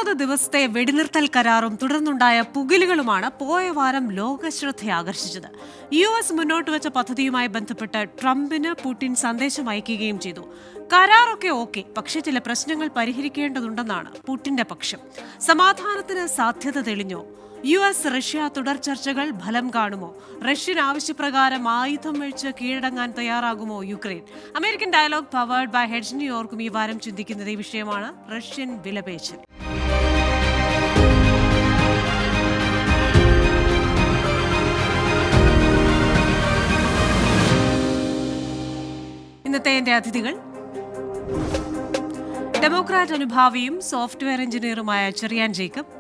40 ദിവസത്തെ വെടിനിർത്തൽ കരാറും തുടർന്നുണ്ടായ പുകിലുകളുമാണ് പോയ വാരം ലോകശ്രദ്ധ ആകർഷിച്ചത്. US മുന്നോട്ട് വെച്ച പദ്ധതിയുമായി ബന്ധപ്പെട്ട് ട്രംപിന് പുടിൻ സന്ദേശം അയക്കുകയും ചെയ്തു. കരാറൊക്കെ ഓക്കെ, പക്ഷേ ചില പ്രശ്നങ്ങൾ പരിഹരിക്കേണ്ടതുണ്ടെന്നാണ് പുടിന്റെ പക്ഷം. സമാധാനത്തിന് സാധ്യത തെളിഞ്ഞോ? US റഷ്യ തുടർ ചർച്ചകൾ ഫലം കാണുമോ? റഷ്യൻ ആവശ്യപ്രകാരം ആയുധം വെച്ച് കീഴടങ്ങാൻ തയ്യാറാകുമോ Ukraine? American dialogue powered by Hedge ന്യൂയോർക്കും ഈ വാരം ചിന്തിക്കുന്നത് ഈ വിഷയമാണ്. റഷ്യൻ വിലപേശൽ. ഇന്നത്തെ എന്റെ അതിഥികൾ ഡെമോക്രാറ്റ് അനുഭാവിയും സോഫ്റ്റ്വെയർ എഞ്ചിനീയറുമായ ചെറിയാൻ ജേക്കബ്,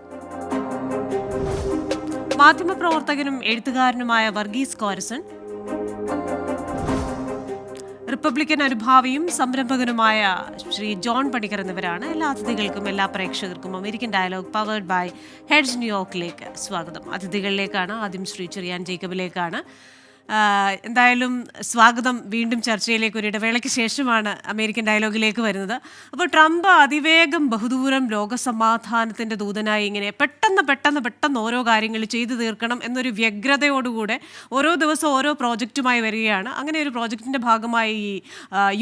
മാധ്യമപ്രവർത്തകനും എഴുത്തുകാരനുമായ വർഗീസ് കോരസൺ, റിപ്പബ്ലിക്കൻ അനുഭാവിയും സംരംഭകനുമായ ശ്രീ ജോൺ പണിക്കർ എന്നിവരാണ്. എല്ലാ അതിഥികൾക്കും എല്ലാ പ്രേക്ഷകർക്കും American dialogue powered by Hedge ന്യൂയോർക്കിലേക്ക് സ്വാഗതം. അതിഥികളിലേക്കാണ് ആദ്യം ശ്രീ ചെറിയാൻ ജേക്കബിലേക്കാണ്. എന്തായാലും സ്വാഗതം. വീണ്ടും ചർച്ചയിലേക്ക് ഒരു ഇടവേളയ്ക്ക് ശേഷമാണ് അമേരിക്കൻ ഡയലോഗിലേക്ക് വരുന്നത്. അപ്പോൾ ട്രംപ് അതിവേഗം ബഹുദൂരം ലോകസമാധാനത്തിൻ്റെ ദൂതനായി ഇങ്ങനെ പെട്ടെന്ന് ഓരോ കാര്യങ്ങൾ ചെയ്തു തീർക്കണം എന്നൊരു വ്യഗ്രതയോടുകൂടെ ഓരോ ദിവസവും ഓരോ പ്രോജക്റ്റുമായി വരികയാണ്. അങ്ങനെ ഒരു പ്രോജക്റ്റിൻ്റെ ഭാഗമായി ഈ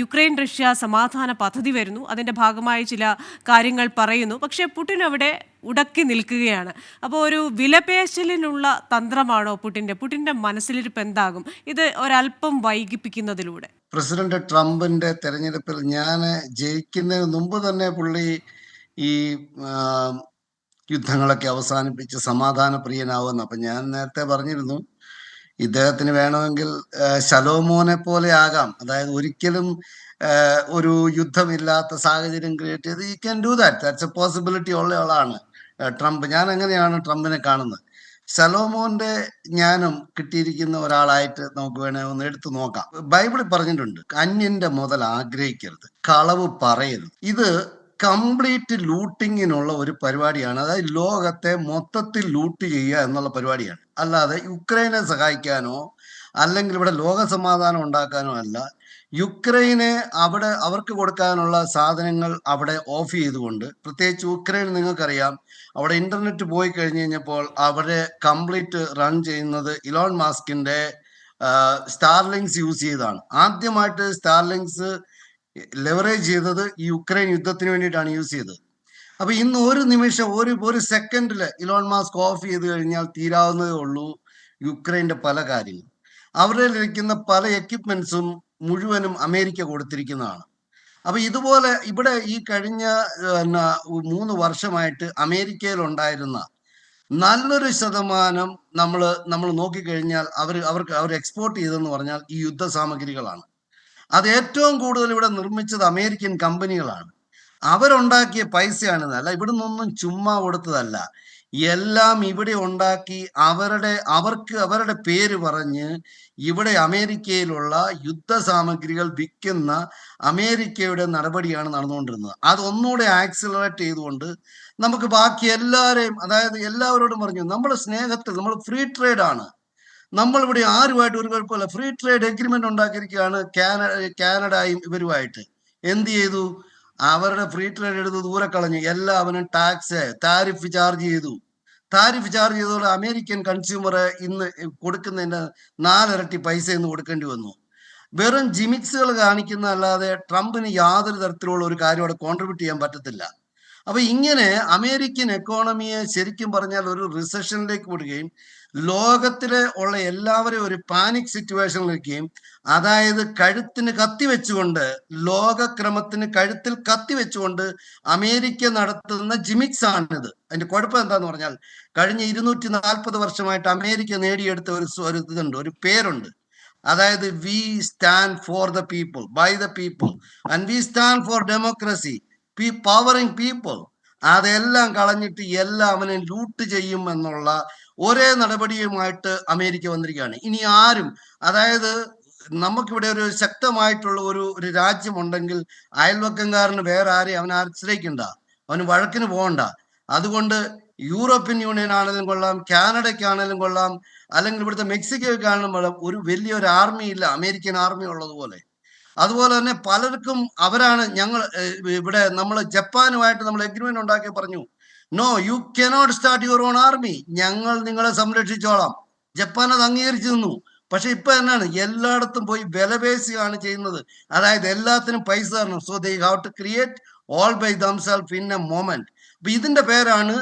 യുക്രൈൻ റഷ്യ സമാധാന പദ്ധതി വരുന്നു. അതിൻ്റെ ഭാഗമായി ചില കാര്യങ്ങൾ പറയുന്നു. പക്ഷേ പുടിൻ അവിടെ ഉടക്കി നിൽക്കുകയാണ്. അപ്പോൾ ഒരു വിലപേശലിനുള്ള തന്ത്രമാണോ പുടിൻ്റെ മനസ്സിലിരിപ്പ് എന്താകും ഇത് ഒരല്പം വൈകിപ്പിക്കുന്നതിലൂടെ? പ്രസിഡന്റ് ട്രംപിന്റെ തെരഞ്ഞെടുപ്പിൽ ഞാൻ ജയിക്കുന്നതിന് മുമ്പ് തന്നെ പുള്ളി ഈ യുദ്ധങ്ങളൊക്കെ അവസാനിപ്പിച്ച് സമാധാന പ്രിയനാവുമെന്ന്. അപ്പം ഞാൻ നേരത്തെ പറഞ്ഞിരുന്നു, ഇദ്ദേഹത്തിന് വേണമെങ്കിൽ ശലോമോനെ പോലെ ആകാം. അതായത് ഒരിക്കലും ഒരു യുദ്ധമില്ലാത്ത സാഹചര്യം ക്രിയേറ്റ് ചെയ്ത് ഈ can do that's A possibility ഉള്ള ആളാണ് ട്രംപ്. ഞാൻ അങ്ങനെയാണ് ട്രംപിനെ കാണുന്നത്. ശലോമോന്റെ ജ്ഞാനം കിട്ടിയിരിക്കുന്ന ഒരാളായിട്ട് നമുക്ക് വേണേ ഒന്ന് എടുത്തു നോക്കാം. ബൈബിളിൽ പറഞ്ഞിട്ടുണ്ട്, അന്യന്റെ മുതൽ ആഗ്രഹിക്കരുത്, കളവ് പറയരുത്. ഇത് കംപ്ലീറ്റ് ലൂട്ടിങ്ങിനുള്ള ഒരു പരിപാടിയാണ്. അതായത് ലോകത്തെ മൊത്തത്തിൽ ലൂട്ട് ചെയ്യുക എന്നുള്ള പരിപാടിയാണ്. അല്ലാതെ യുക്രൈനെ സഹായിക്കാനോ അല്ലെങ്കിൽ ഇവിടെ ലോക സമാധാനം ഉണ്ടാക്കാനോ അല്ല. യുക്രൈനെ അവിടെ അവർക്ക് കൊടുക്കാനുള്ള സാധനങ്ങൾ അവിടെ ഓഫ് ചെയ്തുകൊണ്ട്, പ്രത്യേകിച്ച് യുക്രൈൻ നിങ്ങൾക്കറിയാം, അവിടെ ഇന്റർനെറ്റ് പോയി കഴിഞ്ഞ് കഴിഞ്ഞപ്പോൾ അവരെ കംപ്ലീറ്റ് റൺ ചെയ്യുന്നത് ഇലോൺ മാസ്കിന്റെ സ്റ്റാർലിങ്സ് യൂസ് ചെയ്താണ്. ആദ്യമായിട്ട് സ്റ്റാർലിങ്സ് ലെവറേജ് ചെയ്തത് ഈ യുക്രൈൻ യുദ്ധത്തിന് വേണ്ടിയിട്ടാണ് യൂസ് ചെയ്തത്. അപ്പൊ ഇന്ന് ഒരു നിമിഷം ഒരു സെക്കൻഡിൽ ഇലോൺ മാസ്ക് ഓഫ് ചെയ്ത് കഴിഞ്ഞാൽ തീരാവുന്നതേ ഉള്ളൂ യുക്രൈന്റെ പല കാര്യങ്ങളും. അവരുടെ ഇരിക്കുന്ന പല എക്യുപ്മെന്റ്സും മുഴുവനും അമേരിക്ക കൊടുത്തിരിക്കുന്നതാണ്. അപ്പൊ ഇതുപോലെ ഇവിടെ ഈ കഴിഞ്ഞ 3 വർഷമായിട്ട് അമേരിക്കയിൽ ഉണ്ടായിരുന്ന നല്ലൊരു ശതമാനം നമ്മൾ നോക്കിക്കഴിഞ്ഞാൽ അവർ എക്സ്പോർട്ട് ചെയ്തെന്ന് പറഞ്ഞാൽ ഈ യുദ്ധ സാമഗ്രികളാണ്. അത് ഏറ്റവും കൂടുതൽ ഇവിടെ നിർമ്മിച്ചത് അമേരിക്കൻ കമ്പനികളാണ്. അവരുണ്ടാക്കിയ പൈസയാണിത്. അല്ല, ഇവിടെ നിന്നൊന്നും ചുമ്മാ കൊടുത്തതല്ല. എല്ലാം ഇവിടെ ഉണ്ടാക്കി അവരുടെ പേര് പറഞ്ഞ് ഇവിടെ അമേരിക്കയിലുള്ള യുദ്ധ സാമഗ്രികൾ വിൽക്കുന്ന അമേരിക്കയുടെ നടപടിയാണ് നടന്നുകൊണ്ടിരുന്നത്. അതൊന്നുകൂടെ ആക്സിലറേറ്റ് ചെയ്തുകൊണ്ട് നമുക്ക് ബാക്കി എല്ലാവരെയും, അതായത് എല്ലാവരോടും പറഞ്ഞു, നമ്മൾ സ്നേഹത്തിൽ, നമ്മൾ ഫ്രീ ട്രേഡ് ആണ്, നമ്മളിവിടെ ആരുമായിട്ട് ഒരു കുഴപ്പമില്ല, ഫ്രീ ട്രേഡ് എഗ്രിമെന്റ് ഉണ്ടാക്കിയിരിക്കുകയാണ് കാനഡയും ഇവരുമായിട്ട്. എന്ത് ചെയ്തു? അവരുടെ ഫ്രീ ട്രേഡ് എടുത്ത് ദൂരെ കളഞ്ഞു. എല്ലാവരും താരിഫ് ചാർജ് ചെയ്തു. താരിഫ് ചാർജ് ചെയ്തതോടെ അമേരിക്കൻ കൺസ്യൂമറെ ഇന്ന് കൊടുക്കുന്നതിന്റെ 4 ഇരട്ടി പൈസ ഇന്ന് കൊടുക്കേണ്ടി വന്നു. വെറും ജിമിക്സുകൾ കാണിക്കുന്ന അല്ലാതെ ട്രംപിന് യാതൊരു തരത്തിലുള്ള ഒരു കാര്യം അവിടെ കോൺട്രിബ്യൂട്ട് ചെയ്യാൻ പറ്റത്തില്ല. അപ്പൊ ഇങ്ങനെ അമേരിക്കൻ എക്കോണമിയെ ശരിക്കും പറഞ്ഞാൽ ഒരു റിസഷനിലേക്ക് വിടുകയും ലോകത്തിലെ ഉള്ള എല്ലാവരെയും ഒരു പാനിക് സിറ്റുവേഷനിലേക്കും, അതായത് കഴുത്തിന് കത്തിവെച്ചുകൊണ്ട്, ലോകക്രമത്തിന് കഴുത്തിൽ കത്തിവെച്ചുകൊണ്ട് അമേരിക്ക നടത്തുന്ന ജിമിക്സ് ആണിത്. അതിന്റെ കുഴപ്പം എന്താന്ന് പറഞ്ഞാൽ, കഴിഞ്ഞ 240 വർഷമായിട്ട് അമേരിക്ക നേടിയെടുത്ത ഒരു ഇതുണ്ട്, ഒരു പേരുണ്ട്. അതായത് we stand for the people, by the people, and we stand for democracy, powering people. അതെല്ലാം കളഞ്ഞിട്ട് എല്ലാവരെയും ലൂട്ട് ചെയ്യും എന്നുള്ള ഒരേ നടപടിയുമായിട്ട് അമേരിക്ക വന്നിരിക്കുകയാണ്. ഇനി ആരും, അതായത് നമുക്കിവിടെ ഒരു ശക്തമായിട്ടുള്ള ഒരു രാജ്യമുണ്ടെങ്കിൽ അയൽവക്കംകാരന് വേറെ ആരെയും അവനെ ആശ്രയിക്കണ്ട, അവന് വഴക്കിന് പോകണ്ട. അതുകൊണ്ട് യൂറോപ്യൻ യൂണിയൻ ആണെങ്കിലും കൊള്ളാം, കാനഡയ്ക്കാണെങ്കിലും കൊള്ളാം, അല്ലെങ്കിൽ ഇവിടുത്തെ മെക്സിക്കോയ്ക്കാണെങ്കിലും കൊള്ളാം, ഒരു വലിയൊരു ആർമി ഇല്ല, അമേരിക്കൻ ആർമി ഉള്ളതുപോലെ. അതുപോലെ തന്നെ പലർക്കും അവരാണ്, നമ്മൾ ജപ്പാനുമായിട്ട് നമ്മൾ എഗ്രിമെന്റ് ഉണ്ടാക്കി പറഞ്ഞു, no, you cannot start your own army, ഞങ്ങൾ നിങ്ങളെ സംരക്ഷിച്ചോളാം. ജപ്പാൻ അത് അംഗീകരിച്ചു നിന്നു. പക്ഷെ ഇപ്പൊ എന്നാണ്, എല്ലായിടത്തും പോയി വിലപേശുകയാണ് ചെയ്യുന്നത്. അതായത് എല്ലാത്തിനും പൈസ തരണം. So they have to create all by themself in a moment. അപ്പൊ ഇതിന്റെ പേരാണ്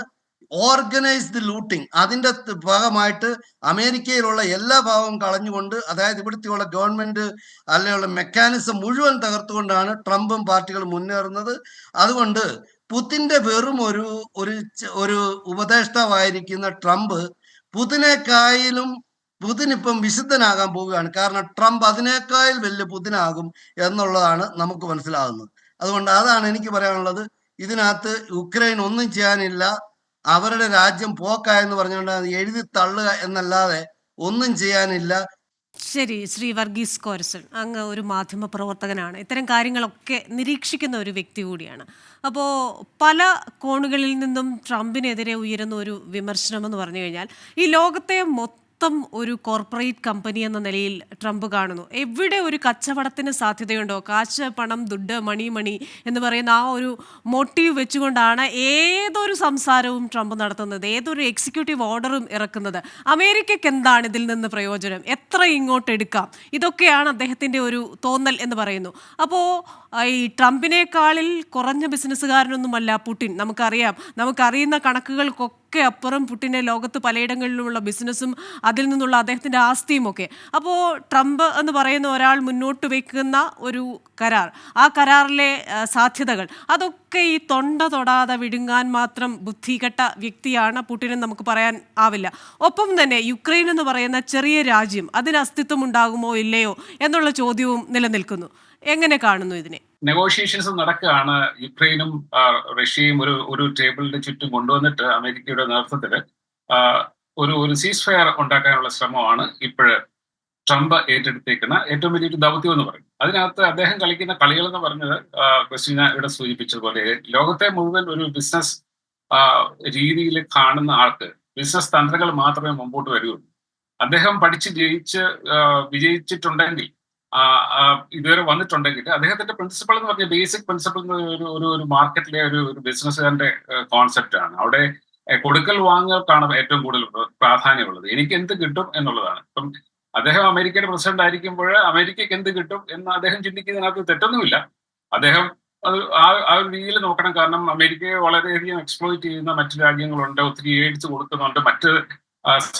ഓർഗനൈസ്ഡ് ലൂട്ടിങ്. അതിന്റെ ഭാഗമായിട്ട് അമേരിക്കയിലുള്ള എല്ലാ ഭാഗവും കളഞ്ഞുകൊണ്ട്, അതായത് ഇവിടുത്തെയുള്ള ഗവൺമെന്റ് അല്ലെയുള്ള മെക്കാനിസം മുഴുവൻ തകർത്തുകൊണ്ടാണ് ട്രംപും പാർട്ടികളും മുന്നേറുന്നത്. അതുകൊണ്ട് പുതിന്റെ വെറും ഒരു ഉപദേഷ്ടാവായിരിക്കുന്ന ട്രംപ് പുതിനേക്കായാലും പുതിനിപ്പം വിശുദ്ധനാകാൻ പോവുകയാണ്. കാരണം ട്രംപ് അതിനേക്കാൾ വലിയ പുതിനാകും എന്നുള്ളതാണ് നമുക്ക് മനസ്സിലാകുന്നത്. അതുകൊണ്ട് അതാണ് എനിക്ക് പറയാനുള്ളത്. ഇതിനകത്ത് യുക്രൈൻ ഒന്നും ചെയ്യാനില്ല, അവരുടെ രാജ്യം പോക്കായെന്ന് പറഞ്ഞുകൊണ്ട് അത് എഴുതി തള്ളുക എന്നല്ലാതെ ഒന്നും ചെയ്യാനില്ല. ശരി, ശ്രീ വർഗീസ് കോരസൺ, അങ്ങ് ഒരു മാധ്യമ പ്രവർത്തകനാണ്, ഇത്തരം കാര്യങ്ങളൊക്കെ നിരീക്ഷിക്കുന്ന ഒരു വ്യക്തി കൂടിയാണ്. അപ്പോൾ പല കോണുകളിൽ നിന്നും ട്രംപിനെതിരെ ഉയരുന്ന ഒരു വിമർശനം എന്ന് പറഞ്ഞു കഴിഞ്ഞാൽ, ഈ ലോകത്തെ മൊത്തം ഒരു കോർപ്പറേറ്റ് കമ്പനി എന്ന നിലയിൽ ട്രംപ് കാണുന്നു. എവിടെ ഒരു കച്ചവടത്തിന് സാധ്യതയുണ്ടോ, കാശ്, പണം, ദുഡ്, മണി എന്ന് പറയുന്ന ആ ഒരു മോട്ടീവ് വെച്ചുകൊണ്ടാണ് ഏതൊരു സംസാരവും ട്രംപ് നടത്തുന്നത്, ഏതൊരു എക്സിക്യൂട്ടീവ് ഓർഡറും ഇറക്കുന്നത്. അമേരിക്കയ്ക്ക് എന്താണ് ഇതിൽ നിന്ന് പ്രയോജനം, എത്ര ഇങ്ങോട്ട് എടുക്കാം, ഇതൊക്കെയാണ് അദ്ദേഹത്തിൻ്റെ ഒരു തോന്നൽ എന്ന് പറയുന്നു. അപ്പോൾ ഈ ട്രംപിനേക്കാളിൽ കുറഞ്ഞ ബിസിനസ്സുകാരനൊന്നുമല്ല പുടിൻ. നമുക്കറിയുന്ന കണക്കുകൾക്കൊക്കെ അപ്പുറം പുടിനെ ലോകത്ത് പലയിടങ്ങളിലുമുള്ള ബിസിനസ്സും അതിൽ നിന്നുള്ള അദ്ദേഹത്തിൻ്റെ ആസ്തിയും ഒക്കെ. അപ്പോൾ ട്രംപ് എന്ന് പറയുന്ന ഒരാൾ മുന്നോട്ട് വയ്ക്കുന്ന ഒരു കരാർ, ആ കരാറിലെ സാധ്യതകൾ അതൊക്കെ ഈ തൊണ്ട തൊടാതെ വിഴുങ്ങാൻ മാത്രം ബുദ്ധികെട്ട വ്യക്തിയാണ് പുടിനെന്ന് നമുക്ക് പറയാൻ ആവില്ല. ഒപ്പം തന്നെ യുക്രൈൻ എന്ന് പറയുന്ന ചെറിയ രാജ്യം, അതിന് അസ്തിത്വം ഉണ്ടാകുമോ ഇല്ലയോ എന്നുള്ള ചോദ്യവും നിലനിൽക്കുന്നു. എങ്ങനെ കാണുന്നു ഇതിനെ? നെഗോഷിയേഷൻസ് നടക്കുകയാണ്. യുക്രൈനും റഷ്യയും ഒരു ടേബിളിന്റെ ചുറ്റും കൊണ്ടുവന്നിട്ട് അമേരിക്കയുടെ നേതൃത്വത്തിൽ ഒരു സീസ് ഫയർ ഉണ്ടാക്കാനുള്ള ശ്രമമാണ് ഇപ്പോഴ് ട്രംപ് ഏറ്റെടുത്തേക്കുന്ന ഏറ്റവും വലിയൊരു ദൗത്യം എന്ന് പറയും. അതിനകത്ത് അദ്ദേഹം കളിക്കുന്ന കളികൾ എന്ന് പറഞ്ഞത് ക്രിസ്റ്റീന ഇവിടെ സൂചിപ്പിച്ചതുപോലെ ലോകത്തെ മുഴുവൻ ഒരു ബിസിനസ് രീതിയിൽ കാണുന്ന ആൾക്ക് ബിസിനസ് തന്ത്രങ്ങൾ മാത്രമേ മുമ്പോട്ട് വരികയുള്ളൂ. അദ്ദേഹം പഠിച്ച് വിജയിച്ചിട്ടുണ്ടെങ്കിൽ, ഇതുവരെ വന്നിട്ടുണ്ടെങ്കിൽ അദ്ദേഹത്തിന്റെ പ്രിൻസിപ്പൾ എന്ന് പറഞ്ഞ ബേസിക് പ്രിൻസിപ്പൾ ഒരു മാർക്കറ്റിലെ ഒരു ബിസിനസ്സുകാരന്റെ കോൺസെപ്റ്റ് ആണ്. അവിടെ കൊടുക്കൽ വാങ്ങുകൾക്കാണ് ഏറ്റവും കൂടുതൽ പ്രാധാന്യമുള്ളത്. എനിക്ക് എന്ത് കിട്ടും എന്നുള്ളതാണ്. ഇപ്പം അദ്ദേഹം അമേരിക്കയുടെ പ്രസിഡന്റ് ആയിരിക്കുമ്പോൾ അമേരിക്കയ്ക്ക് എന്ത് കിട്ടും എന്ന് അദ്ദേഹം ചിന്തിക്കുന്നതിനകത്ത് തെറ്റൊന്നുമില്ല. അദ്ദേഹം അത് ആ ഒരു രീതിയിൽ നോക്കണം. കാരണം അമേരിക്കയെ വളരെയധികം എക്സ്പ്ലോയിറ്റ് ചെയ്യുന്ന മറ്റു രാജ്യങ്ങളുണ്ട്, ഒത്തിരി എയ്ഡ്സ് കൊടുക്കുന്നുണ്ട്, മറ്റ്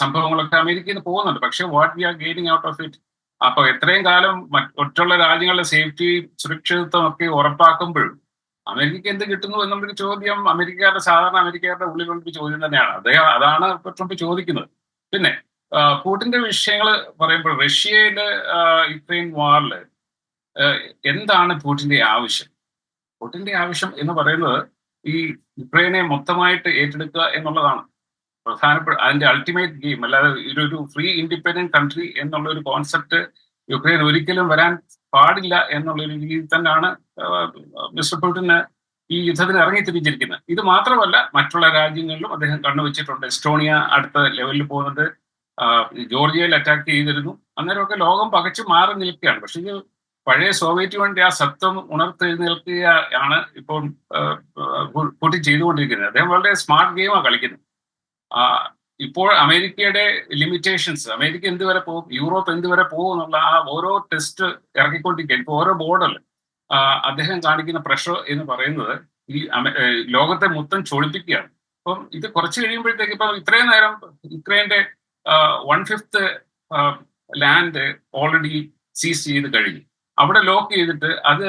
സംഭവങ്ങളൊക്കെ അമേരിക്കയിൽ നിന്ന് പോകുന്നുണ്ട്. പക്ഷെ what we are gaining out of it. അപ്പൊ എത്രയും കാലം മറ്റുള്ള രാജ്യങ്ങളുടെ സേഫ്റ്റി, സുരക്ഷിതത്വം ഒക്കെ ഉറപ്പാക്കുമ്പോഴും അമേരിക്കയ്ക്ക് എന്ത് കിട്ടുന്നു എന്നുള്ളൊരു ചോദ്യം സാധാരണ അമേരിക്കക്കാരുടെ ഉള്ളിലുള്ളൊരു ചോദ്യം തന്നെയാണ്. അതാണ് ഇപ്പൊ ട്രംപ് ചോദിക്കുന്നത്. പിന്നെ പുടിന്റെ വിഷയങ്ങൾ പറയുമ്പോൾ റഷ്യയില് യുക്രൈൻ വാറില് എന്താണ് പുടിന്റെ ആവശ്യം? പുടിന്റെ ആവശ്യം എന്ന് പറയുന്നത് ഈ യുക്രൈനെ മൊത്തമായിട്ട് ഏറ്റെടുക്കുക എന്നുള്ളതാണ് പ്രധാനപ്പെട്ട അതിന്റെ അൾട്ടിമേറ്റ് ഗെയിം. അല്ലാതെ ഒരു ഫ്രീ ഇൻഡിപെൻഡന്റ് കൺട്രി എന്നുള്ള ഒരു കോൺസെപ്റ്റ് യുക്രൈൻ ഒരിക്കലും വരാൻ പാടില്ല എന്നുള്ളൊരു രീതിയിൽ തന്നെയാണ് മിസ്റ്റർ പുടിന് ഈ യുദ്ധത്തിന് ഇറങ്ങിത്തിരിച്ചിരിക്കുന്നത്. ഇത് മാത്രമല്ല, മറ്റുള്ള രാജ്യങ്ങളിലും അദ്ദേഹം കണ്ണുവെച്ചിട്ടുണ്ട്. എസ്റ്റോണിയ അടുത്ത ലെവലിൽ പോകുന്നുണ്ട്. ജോർജിയയിൽ അറ്റാക്ക് ചെയ്തിരുന്നു. അന്നേരമൊക്കെ ലോകം പകച്ചു മാറി നിൽക്കുകയാണ്. പക്ഷെ ഇത് പഴയ സോവിയറ്റ് യൂണിയന്റെ ആ സത്വം ഉണർത്തെഴുന്നേൽക്കുകയാണ് ഇപ്പോൾ പുടിൻ ചെയ്തുകൊണ്ടിരിക്കുന്നത്. അദ്ദേഹം വളരെ സ്മാർട്ട് ഗെയിമാണ് കളിക്കുന്നത്. ഇപ്പോൾ അമേരിക്കയുടെ ലിമിറ്റേഷൻസ്, അമേരിക്ക എന്തുവരെ പോകും, യൂറോപ്പ് എന്തുവരെ പോകും എന്നുള്ള ആ ഓരോ ടെസ്റ്റ് ഇറക്കിക്കൊണ്ടിരിക്കുക. ഇപ്പോൾ ഓരോ ബോർഡിൽ അദ്ദേഹം കാണിക്കുന്ന പ്രഷർ എന്ന് പറയുന്നത് ഈ ലോകത്തെ മൊത്തം ചൊളിപ്പിക്കുകയാണ്. അപ്പം ഇത് കുറച്ച് കഴിയുമ്പോഴത്തേക്ക് ഇപ്പൊ ഇത്രയും നേരം യുക്രൈന്റെ 1/5 ലാൻഡ് ഓൾറെഡി സീസ് ചെയ്ത് കഴിഞ്ഞു. അവിടെ ലോക്ക് ചെയ്തിട്ട് അത്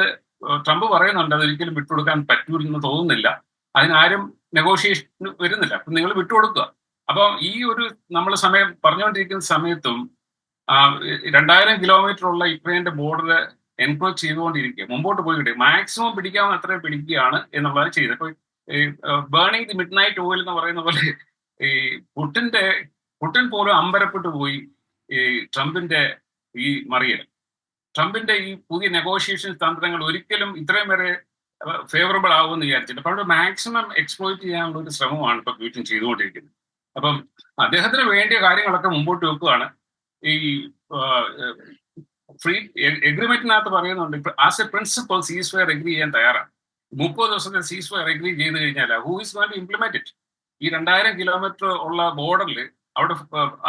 ട്രംപ് പറയുന്നുണ്ട് അതൊരിക്കലും വിട്ടുകൊടുക്കാൻ പറ്റൂലെന്ന് തോന്നുന്നില്ല. അതിനാരും നെഗോഷിയേഷൻ വരുന്നില്ല. അപ്പൊ നിങ്ങൾ വിട്ടുകൊടുക്കുക. അപ്പൊ ഈ ഒരു നമ്മൾ സമയം പറഞ്ഞുകൊണ്ടിരിക്കുന്ന സമയത്തും 2000 കിലോമീറ്റർ ഉള്ള യുക്രൈന്റെ ബോർഡർ എൻക്രോച്ച് ചെയ്തുകൊണ്ടിരിക്കുക. മുമ്പോട്ട് പോയിട്ട് മാക്സിമം പിടിക്കാവുന്ന അത്രയും പിടിക്കുകയാണ് എന്നുള്ളത് ചെയ്തത്. ഇപ്പൊ burning the mid night oil എന്ന് പറയുന്ന പോലെ ഈ പുടിൻ പോലും അമ്പരപ്പെട്ടു പോയി ഈ ട്രംപിന്റെ ഈ മറിയൽ. ട്രംപിന്റെ ഈ പുതിയ നെഗോഷിയേഷൻ തന്ത്രങ്ങൾ ഒരിക്കലും ഇത്രയും വരെ ഫേവറബിൾ ആവുമെന്ന് വിചാരിച്ചിട്ട് അപ്പൊ അവിടെ മാക്സിമം എക്സ്പ്ലോയിറ്റ് ചെയ്യാനുള്ള ഒരു ശ്രമമാണ് ഇപ്പൊ പുടിൻ ചെയ്തുകൊണ്ടിരിക്കുന്നത്. അപ്പം അദ്ദേഹത്തിന് വേണ്ടിയ കാര്യങ്ങളൊക്കെ മുമ്പോട്ട് വെക്കുകയാണ്. ഈ ഫ്രീ എഗ്രിമെന്റിനകത്ത് പറയുന്നുണ്ട് as a principle ceasefire agree ചെയ്യാൻ തയ്യാറാണ്. 30 ദിവസത്തെ സീസ് ഫയർ എഗ്രി ചെയ്ത് കഴിഞ്ഞാൽ who is going to implement it? ഈ 2000 കിലോമീറ്റർ ഉള്ള ബോർഡറിൽ അവിടെ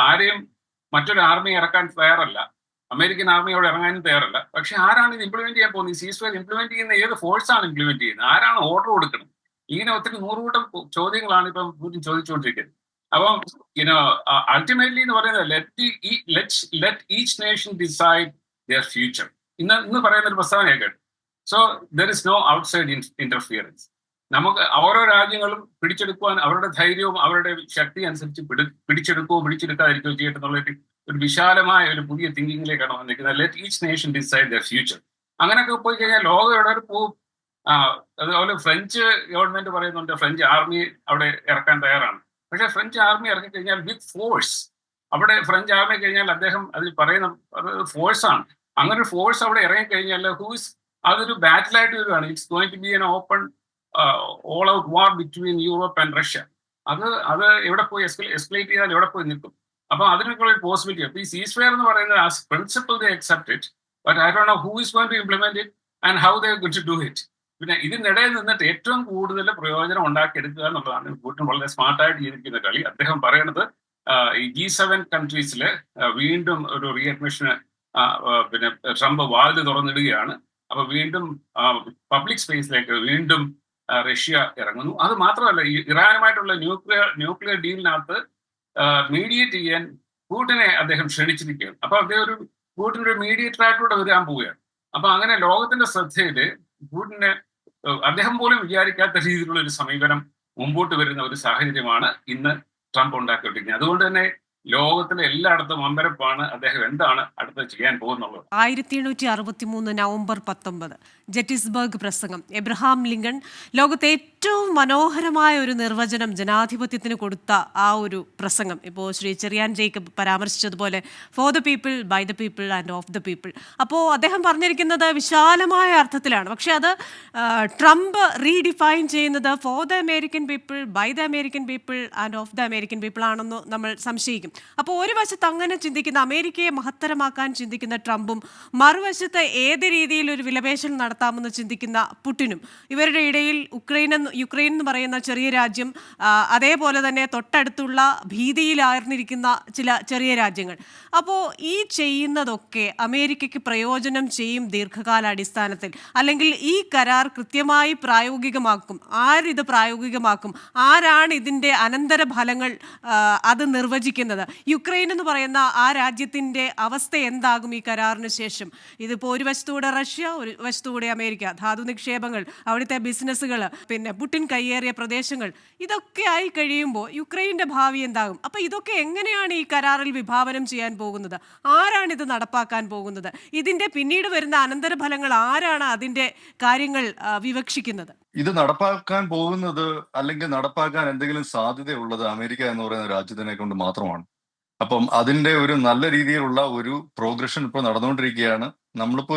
ആരെയും മറ്റൊരു ആർമി ഇറക്കാൻ തയ്യാറല്ല. അമേരിക്കൻ ആർമി അവിടെ ഇറങ്ങാനും തയ്യാറല്ല. പക്ഷെ ആരാണ് ഇത് ഇംപ്ലിമെന്റ് ചെയ്യാൻ പോകുന്നത്? ഈ സീസ് ഫയർ ഇംപ്ലിമെന്റ് ചെയ്യുന്ന ഏത് ഫോഴ്സാണ് ഇംപ്ലിമെന്റ് ചെയ്യുന്നത്? ആരാണ് ഓർഡർ കൊടുക്കുന്നത്? ഇങ്ങനെ ഒത്തിരി നൂറുകൂട്ടം ചോദ്യങ്ങളാണ് ഇപ്പം പുടിൻ ചോദിച്ചുകൊണ്ടിരിക്കുന്നത്. അപ്പം അൾട്ടിമേറ്റ്ലി എന്ന് പറയുന്നത് let each nation decide their future. ഇന്ന് പറയുന്ന ഒരു പ്രസ്താവന കേട്ടു. So there is no outside interference. നമുക്ക് ഓരോ രാജ്യങ്ങളും പിടിച്ചെടുക്കുവാൻ അവരുടെ ധൈര്യവും അവരുടെ ശക്തി അനുസരിച്ച് പിടിച്ചെടുക്കാതിരിക്കുകയോ ചെയ്യട്ടെന്നുള്ള ഒരു വിശാലമായ ഒരു പുതിയ തിങ്കിങ്ങിലേക്കാണ് വന്നിരിക്കുന്നത്. Let each nation decide the future. അങ്ങനെയൊക്കെ പോയി കഴിഞ്ഞാൽ ലോകം എവിടെ വരെ പോവും? അതുപോലെ ഫ്രഞ്ച് ഗവൺമെന്റ് പറയുന്നുണ്ട് ഫ്രഞ്ച് ആർമി അവിടെ ഇറക്കാൻ തയ്യാറാണ്. പക്ഷെ ഫ്രഞ്ച് ആർമി ഇറക്കി കഴിഞ്ഞാൽ വിത്ത് ഫോഴ്സ്, അവിടെ ഫ്രഞ്ച് ആർമി കഴിഞ്ഞാൽ അദ്ദേഹം അതിൽ പറയുന്ന ഫോഴ്സാണ്. അങ്ങനെ ഒരു ഫോഴ്സ് അവിടെ ഇറങ്ങിക്കഴിഞ്ഞാൽ അതൊരു ബാറ്റിലായിട്ട് വരുവാണ്. It's going to be an open all out war between Europe and Russia. അത് എവിടെ പോയി എസ്കലേറ്റ് ചെയ്താൽ എവിടെ പോയി നിൽക്കും? അപ്പൊ അതിനൊക്കെ ഒരു പോസിബിലിറ്റി. അപ്പൊ ഈ സീസ് ഫയർ എന്ന് പറയുന്നത് as principle they accept it, but I don't know who is going to implement it and how they going to do it. പിന്നെ ഇതിനിടയിൽ നിന്നിട്ട് ഏറ്റവും കൂടുതൽ പ്രയോജനം ഉണ്ടാക്കിയെടുക്കുക എന്നുള്ളതാണ് പുടിൻ വളരെ സ്മാർട്ടായിട്ട് ചെയ്തിരിക്കുന്ന കളി. അദ്ദേഹം പറയുന്നത് ഈ G7 കൺട്രീസിൽ വീണ്ടും ഒരു റീഅഡ്മിഷന് പിന്നെ ട്രംപ് വാതിൽ തുറന്നിടുകയാണ്. അപ്പൊ വീണ്ടും പബ്ലിക് സ്പേസിലേക്ക് വീണ്ടും റഷ്യ ഇറങ്ങുന്നു. അത് മാത്രമല്ല, ഈ ഇറാനുമായിട്ടുള്ള ന്യൂക്ലിയർ ഡീലിനകത്ത് മീഡിയേറ്റ് ചെയ്യാൻ പുടിനെ അദ്ദേഹം ക്ഷണിച്ചിരിക്കുകയാണ്. അപ്പൊ അദ്ദേഹം പുടിൻ ഒരു മീഡിയേറ്റർ ആയിട്ടൂടെ വരാൻ പോവുകയാണ്. അപ്പൊ അങ്ങനെ ലോകത്തിന്റെ ശ്രദ്ധയില് പുടിനെ അദ്ദേഹം പോലും വിചാരിക്കാത്ത രീതിയിലുള്ള ഒരു സമീപനം മുമ്പോട്ട് വരുന്ന ഒരു സാഹചര്യമാണ് ഇന്ന് ട്രംപ് ഉണ്ടാക്കിക്കൊണ്ടിരിക്കുന്നത്. അതുകൊണ്ട് തന്നെ ലോകത്തിലെ എല്ലായിടത്തും അമ്പരപ്പാണ് അദ്ദേഹം എന്താണ് അടുത്ത് ചെയ്യാൻ പോകുന്നുള്ളത്. 1863 നവംബർ 19 ജെറ്റിസ്ബർഗ് പ്രസംഗം. എബ്രഹാം ലിങ്കൺ ലോകത്തെ ഏറ്റവും മനോഹരമായ ഒരു നിർവചനം ജനാധിപത്യത്തിന് കൊടുത്ത ആ ഒരു പ്രസംഗം ഇപ്പോൾ ശ്രീ ചെറിയാൻ ജേക്കബ് പരാമർശിച്ചതുപോലെ for the people, by the people and of the people. അപ്പോൾ അദ്ദേഹം പറഞ്ഞിരിക്കുന്നത് വിശാലമായ അർത്ഥത്തിലാണ്. പക്ഷെ അത് ട്രംപ് റീഡിഫൈൻ ചെയ്യുന്നത് for the American people, by the American people and of the American people ആണെന്ന് നമ്മൾ സംശയിക്കും. അപ്പോൾ ഒരു വശത്ത് അങ്ങനെ ചിന്തിക്കുന്ന, അമേരിക്കയെ മഹത്തരമാക്കാൻ ചിന്തിക്കുന്ന ട്രംപും, മറുവശത്ത് ഏത് രീതിയിൽ ഒരു വിലപേശൽ നടത്താമെന്ന് ചിന്തിക്കുന്ന പുടിനും, ഇവരുടെ ഇടയിൽ യുക്രൈൻ എന്ന് പറയുന്ന ചെറിയ രാജ്യം, അതേപോലെ തന്നെ തൊട്ടടുത്തുള്ള ഭീതിയിലാർന്നിരിക്കുന്ന ചില ചെറിയ രാജ്യങ്ങൾ. അപ്പോൾ ഈ ചെയ്യുന്നതൊക്കെ അമേരിക്കയ്ക്ക് പ്രയോജനം ചെയ്യും ദീർഘകാലാടിസ്ഥാനത്തിൽ, അല്ലെങ്കിൽ ഈ കരാർ കൃത്യമായി പ്രായോഗികമാക്കും. ആരിത് പ്രായോഗികമാക്കും? ആരാണ് ഇതിൻ്റെ അനന്തരഫലങ്ങൾ അത് നിർവചിക്കുന്നത്? യുക്രൈൻ എന്ന് പറയുന്ന ആ രാജ്യത്തിൻ്റെ അവസ്ഥ എന്താകും ഈ കരാറിന് ശേഷം? ഇതിപ്പോൾ ഒരു വശത്തൂടെ റഷ്യ, ഒരു വശത്തൂടെ അമേരിക്ക, ധാതു നിക്ഷേപങ്ങൾ, അവിടുത്തെ ബിസിനസ്സുകൾ, പിന്നെ പുടിൻ കയ്യേറിയ പ്രദേശങ്ങൾ, ഇതൊക്കെ ആയി കഴിയുമ്പോൾ യുക്രൈൻ്റെ ഭാവി എന്താകും? അപ്പോൾ ഇതൊക്കെ എങ്ങനെയാണ് ഈ കരാറിൽ വിഭാവനം ചെയ്യാൻ പോകുന്നത്? ആരാണ് ഇത് നടപ്പാക്കാൻ പോകുന്നത്? ഇതിൻ്റെ പിന്നീട് വരുന്ന അനന്തരഫലങ്ങൾ ആരാണ് അതിൻ്റെ കാര്യങ്ങൾ വിവക്ഷിക്കുന്നത്? ഇത് നടപ്പാക്കാൻ പോകുന്നത് അല്ലെങ്കിൽ നടപ്പാക്കാൻ എന്തെങ്കിലും സാധ്യതയുള്ളത് അമേരിക്ക എന്ന് പറയുന്ന രാജ്യത്തിനെ കൊണ്ട് മാത്രമാണ്. അപ്പം അതിന്റെ ഒരു നല്ല രീതിയിലുള്ള ഒരു പ്രോഗ്രഷൻ ഇപ്പോൾ നടന്നുകൊണ്ടിരിക്കുകയാണ്. നമ്മളിപ്പോ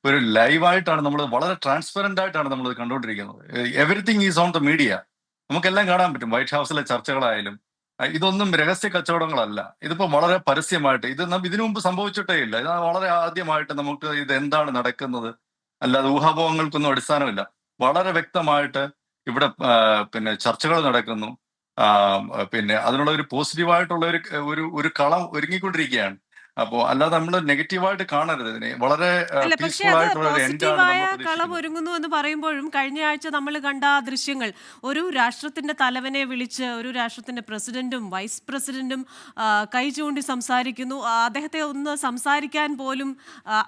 ഒരു ലൈവായിട്ടാണ്, നമ്മൾ വളരെ ട്രാൻസ്പെറന്റ് ആയിട്ടാണ് നമ്മൾ കണ്ടുകൊണ്ടിരിക്കുന്നത്. Everything is on the media. നമുക്കെല്ലാം കാണാൻ പറ്റും. വൈറ്റ് ഹൗസിലെ ചർച്ചകളായാലും ഇതൊന്നും രഹസ്യ കച്ചവടങ്ങളല്ല. ഇതിപ്പോ വളരെ പരസ്യമായിട്ട്, ഇതിനു മുമ്പ് സംഭവിച്ചിട്ടേ ഇല്ല. ഇത് വളരെ ആദ്യമായിട്ട് നമുക്ക് ഇത് എന്താണ് നടക്കുന്നത്, അല്ലാതെ ഊഹാപോഹങ്ങൾക്കൊന്നും അടിസ്ഥാനമില്ല. വളരെ വ്യക്തമായിട്ട് ഇവിടെ പിന്നെ ചർച്ചകൾ നടക്കുന്നു. പിന്നെ അതിനുള്ള ഒരു പോസിറ്റീവായിട്ടുള്ള ഒരു കളം ഒരുങ്ങിക്കൊണ്ടിരിക്കുകയാണ്. അപ്പോ അല്ലാതെ നമ്മൾ നെഗറ്റീവായിട്ട് കാണരുത് ഇതിനെ. വളരെ പീസ്ഫുൾ ആയിട്ടുള്ള ഒരു എൻഡാണ് കളം ഒരുങ്ങുന്നു എന്ന് പറയുമ്പോഴും കഴിഞ്ഞ ആഴ്ച നമ്മൾ കണ്ട ദൃശ്യങ്ങൾ, ഒരു രാഷ്ട്രത്തിന്റെ തലവനെ വിളിച്ച് ഒരു രാഷ്ട്രത്തിന്റെ പ്രസിഡന്റും വൈസ് പ്രസിഡന്റും കൈ ചൂണ്ടി സംസാരിക്കുന്നു. അദ്ദേഹത്തെ ഒന്ന് സംസാരിക്കാൻ പോലും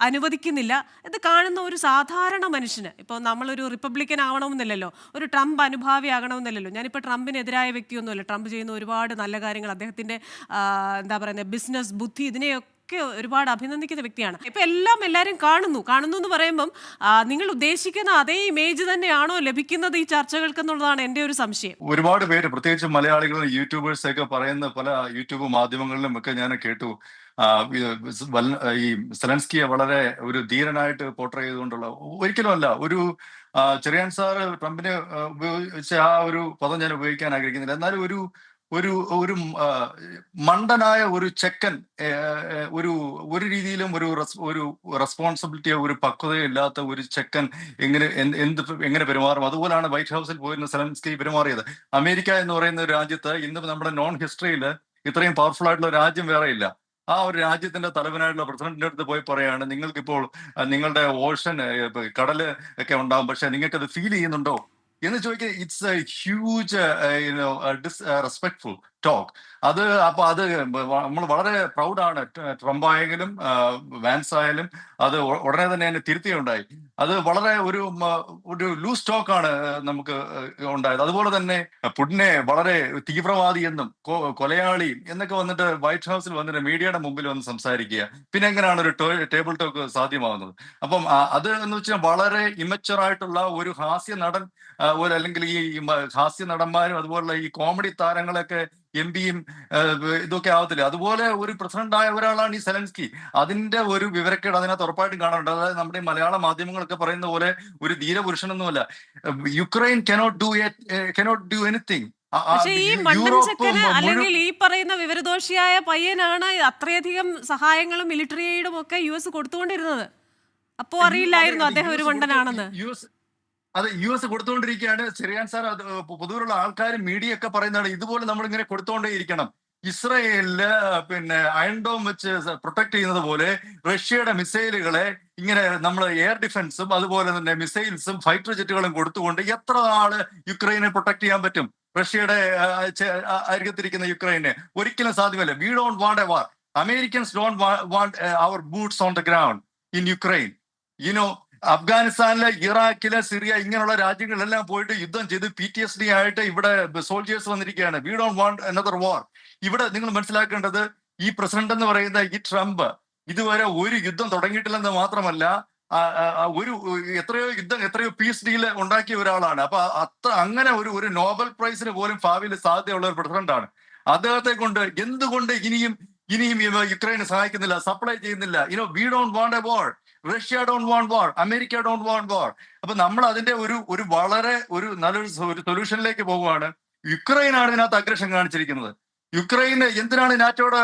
അനുവദിക്കുന്നില്ല. ഇത് കാണുന്ന ഒരു സാധാരണ മനുഷ്യന്, ഇപ്പോൾ നമ്മളൊരു റിപ്പബ്ലിക്കൻ ആവണമെന്നില്ലല്ലോ, ഒരു ട്രംപ് അനുഭാവി ആകണമെന്നില്ലല്ലോ. ഞാനിപ്പോൾ ട്രംപിനെതിരായ വ്യക്തിയൊന്നുമല്ല. ട്രംപ് ചെയ്യുന്ന ഒരുപാട് നല്ല കാര്യങ്ങൾ, അദ്ദേഹത്തിന്റെ എന്താ പറയുന്നത്, ബിസിനസ് ബുദ്ധി, ഇതിനെയൊക്കെ ഒരുപാട് അഭിനന്ദിക്കുന്ന വ്യക്തിയാണ്. ഇപ്പൊ എല്ലാവരും കാണുന്നു എന്ന് പറയുമ്പം നിങ്ങൾ ഉദ്ദേശിക്കുന്ന അതേ ഇമേജ് തന്നെയാണോ ലഭിക്കുന്നത് ഈ ചർച്ചകൾക്ക് എന്നുള്ളതാണ് എന്റെ ഒരു സംശയം. ഒരുപാട് പേര്, പ്രത്യേകിച്ച് മലയാളികളും യൂട്യൂബേഴ്സ് ഒക്കെ പറയുന്ന പല യൂട്യൂബ് മാധ്യമങ്ങളിലും ഒക്കെ ഞാൻ കേട്ടു, ഈ സെലൻസ്കിയെ വളരെ ഒരു ധീരനായിട്ട് പോർട്രേ ചെയ്തുകൊണ്ടുള്ള, ഒരിക്കലും അല്ല. ഒരു ചെറിയാൻ സാറ് ട്രംപിനെ ഉപയോഗിച്ച ആ ഒരു പദം ഞാൻ ഉപയോഗിക്കാൻ ആഗ്രഹിക്കുന്നില്ല. എന്നാലും ഒരു ഒരു മണ്ടനായ ഒരു ചെക്കൻ, ഒരു ഒരു രീതിയിലും ഒരു റെസ്പോൺസിബിലിറ്റിയോ ഒരു പക്വതയോ ഇല്ലാത്ത ഒരു ചെക്കൻ എങ്ങനെ പെരുമാറും, അതുപോലാണ് വൈറ്റ് ഹൗസിൽ പോയിരുന്ന സെലൻസ്കി പെരുമാറിയത്. അമേരിക്ക എന്ന് പറയുന്ന ഒരു രാജ്യത്ത് ഇന്ന് നമ്മുടെ നോൺ ഹിസ്റ്ററിയിൽ ഇത്രയും പവർഫുൾ ആയിട്ടുള്ള രാജ്യം വേറെ ഇല്ല. ആ ഒരു രാജ്യത്തിന്റെ തലവനായിട്ടുള്ള പ്രസിഡന്റിന്റെ അടുത്ത് പോയി പറയാണ്, നിങ്ങൾക്കിപ്പോൾ നിങ്ങളുടെ ഓഷൻ കടല് ഒക്കെ ഉണ്ടാവും, പക്ഷെ നിങ്ങൾക്ക് അത് ഫീൽ ചെയ്യുന്നുണ്ടോ എന്ന് ചോദിക്കുക. It's A huge respectful talk. അത് നമ്മൾ വളരെ പ്രൗഡാണ്. ട്രംപ് ആയെങ്കിലും വാൻസ് ആയാലും അത് ഉടനെ തന്നെ അതിനെ തിരുത്തിയുണ്ടായി. അത് വളരെ ഒരു ലൂസ് ടോക്കാണ് നമുക്ക് ഉണ്ടായത്. അതുപോലെ തന്നെ പുടിനെ വളരെ തീവ്രവാദി എന്നും കൊലയാളി എന്നൊക്കെ വന്നിട്ട് വൈറ്റ് ഹൗസിൽ വന്നിട്ട് മീഡിയയുടെ മുമ്പിൽ വന്ന് സംസാരിക്കുക. പിന്നെ എങ്ങനെയാണ് ഒരു ടേബിൾ ടോക്ക് സാധ്യമാകുന്നത്? അപ്പം അത് എന്ന് വെച്ചാൽ വളരെ ഇമച്വർ ആയിട്ടുള്ള ഒരു ഹാസ്യ നടൻ, അല്ലെങ്കിൽ ഈ ഹാസ്യ നടന്മാരും അതുപോലുള്ള ഈ കോമഡി താരങ്ങളൊക്കെ എംപിയും ഇതൊക്കെ ആവത്തില്ല. അതുപോലെ ഒരു പ്രസിഡന്റായ ഒരാളാണ് ഈ സെലൻസ്കി. അതിന്റെ ഒരു വിവരക്കേട് അതിനകത്ത് ഉറപ്പായിട്ടും കാണാറുണ്ട്. അതായത് നമ്മുടെ മലയാള മാധ്യമങ്ങളൊക്കെ പറയുന്ന പോലെ ഒരു ധീരപുരുഷനൊന്നുമല്ല. Ukraine cannot do anything. പക്ഷെ ഈ മണ്ടൻ ചെക്കന് അല്ലെങ്കിൽ ഈ പറയുന്ന വിവരദോഷിയായ പയ്യനാണ് അത്രയധികം സഹായങ്ങളും മിലിറ്ററി എയ്ഡും ഒക്കെ US കൊടുത്തുകൊണ്ടിരുന്നത്. അപ്പോ അറിയില്ലായിരുന്നു അദ്ദേഹം ഒരു മണ്ടനാണെന്ന്. അത് US കൊടുത്തുകൊണ്ടിരിക്കുകയാണ്. ചെറിയാൻ സാർ, അത് പൊതുവിലുള്ള ആൾക്കാരും മീഡിയ ഒക്കെ പറയുന്നതാണ് ഇതുപോലെ നമ്മൾ ഇങ്ങനെ കൊടുത്തുകൊണ്ടേയിരിക്കണം. ഇസ്രയേലില് അയൺ ഡോം വെച്ച് പ്രൊട്ടക്ട് ചെയ്യുന്നത് പോലെ റഷ്യയുടെ മിസൈലുകളെ ഇങ്ങനെ നമ്മൾ എയർ ഡിഫൻസും അതുപോലെ തന്നെ മിസൈൽസും ഫൈറ്റർ ജെറ്റുകളും കൊടുത്തുകൊണ്ട് എത്ര നാള് യുക്രൈനെ പ്രൊട്ടക്ട് ചെയ്യാൻ പറ്റും? റഷ്യയുടെ അരികത്തിരിക്കുന്ന യുക്രൈനെ ഒരിക്കലും സാധ്യമല്ല. We don't want a war. Americans don't want our boots on the ground in Ukraine. അഫ്ഗാനിസ്ഥാനിലെ ഇറാഖിലെ സിറിയ ഇങ്ങനെയുള്ള രാജ്യങ്ങളിലെല്ലാം പോയിട്ട് യുദ്ധം ചെയ്ത് PTSD ആയിട്ട് ഇവിടെ സോൾജേഴ്സ് വന്നിരിക്കുകയാണ്. വി ഡോണ്ട് വാണ്ട് അനദർ വാർ. ഇവിടെ നിങ്ങൾ മനസ്സിലാക്കേണ്ടത്, ഈ പ്രസിഡന്റ് എന്ന് പറയുന്ന ഈ ട്രംപ് ഇതുവരെ ഒരു യുദ്ധം തുടങ്ങിയിട്ടില്ലെന്ന് മാത്രമല്ല, എത്രയോ പീസ് ഡീൽ ഉണ്ടാക്കിയ ഒരാളാണ്. അപ്പൊ അങ്ങനെ ഒരു നോബൽ പ്രൈസിന് പോലും ഭാവിയിൽ സാധ്യതയുള്ള ഒരു പ്രസിഡന്റാണ്. അദ്ദേഹത്തെ കൊണ്ട് എന്തുകൊണ്ട് ഇനിയും യുക്രൈനെ സഹായിക്കുന്നില്ല, സപ്ലൈ ചെയ്യുന്നില്ല? We don't want a war. Russia don't want war. America don't want war. അപ്പൊ നമ്മൾ അതിന്റെ ഒരു വളരെ നല്ലൊരു സൊല്യൂഷനിലേക്ക് പോവുകയാണ്. യുക്രൈനാണ് ഇതിനകത്ത് അഗ്രഷൻ കാണിച്ചിരിക്കുന്നത്. യുക്രൈന് എന്തിനാണ് നാറ്റോയുടെ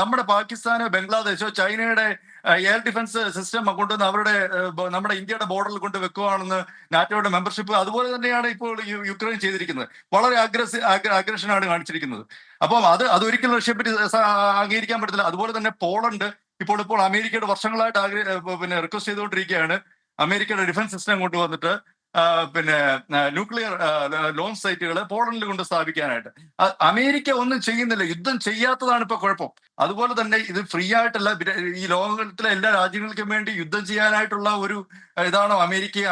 നമ്മുടെ പാകിസ്ഥാനോ ബംഗ്ലാദേശോ ചൈനയുടെ എയർ ഡിഫൻസ് സിസ്റ്റം കൊണ്ടുവന്ന് നമ്മുടെ ഇന്ത്യയുടെ ബോർഡറിൽ കൊണ്ട് വെക്കുകയാണെന്ന് നാറ്റോയുടെ മെമ്പർഷിപ്പ് അതുപോലെ തന്നെയാണ് ഇപ്പോൾ യുക്രൈൻ ചെയ്തിരിക്കുന്നത്. വളരെ അഗ്രഷനാണ് കാണിച്ചിരിക്കുന്നത്. അപ്പം അതൊരിക്കലും റഷ്യയെ പറ്റി അംഗീകരിക്കാൻ പറ്റത്തില്ല. അതുപോലെ തന്നെ പോളണ്ട് ഇപ്പോൾ അമേരിക്കയുടെ വർഷങ്ങളായിട്ട് റിക്വസ്റ്റ് ചെയ്തുകൊണ്ടിരിക്കുകയാണ് അമേരിക്കയുടെ ഡിഫൻസ് സിസ്റ്റം കൊണ്ടുവന്നിട്ട് ന്യൂക്ലിയർ ലോഞ്ച് സൈറ്റുകൾ പോളണ്ടിൽ കൊണ്ട് സ്ഥാപിക്കാനായിട്ട്. അമേരിക്ക ഒന്നും ചെയ്യുന്നില്ല. യുദ്ധം ചെയ്യാത്തതാണ് ഇപ്പൊ കുഴപ്പം. അതുപോലെ തന്നെ ഇത് ഫ്രീ ആയിട്ടല്ല, ഈ ലോകത്തിലെ എല്ലാ രാജ്യങ്ങൾക്കും വേണ്ടി യുദ്ധം ചെയ്യാനായിട്ടുള്ള ഒരു ഇതാണോ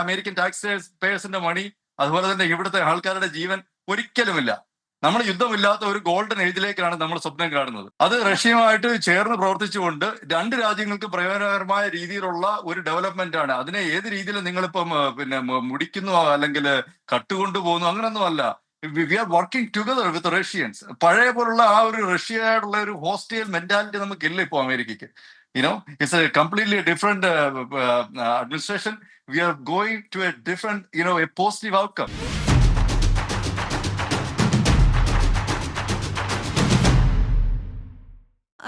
അമേരിക്കൻ ടാക്സ് പേയേഴ്സിന്റെ മണി, അതുപോലെ തന്നെ ഇവിടുത്തെ ആൾക്കാരുടെ ജീവൻ? ഒരിക്കലുമില്ല. നമ്മൾ യുദ്ധമില്ലാത്ത ഒരു ഗോൾഡൻ ഏജിലേക്കാണ് നമ്മൾ സ്വപ്നം കാണുന്നത്. അത് റഷ്യയുമായിട്ട് ചേർന്ന് പ്രവർത്തിച്ചുകൊണ്ട് രണ്ട് രാജ്യങ്ങൾക്ക് പ്രയോജനകരമായ രീതിയിലുള്ള ഒരു ഡെവലപ്മെന്റ് ആണ്. അതിനെ ഏത് രീതിയിൽ നിങ്ങളിപ്പം മുടിക്കുന്നു അല്ലെങ്കിൽ കട്ടുകൊണ്ടുപോകുന്നു അങ്ങനൊന്നും അല്ല. We are working together with Russians. പഴയ പോലുള്ള ആ ഒരു റഷ്യയായിട്ടുള്ള ഒരു ഹോസ്റ്റൈൽ മെന്റാലിറ്റി നമുക്കില്ല ഇപ്പോൾ അമേരിക്കയ്ക്ക്. It's a completely different administration. We are going to a different, a positive outcome.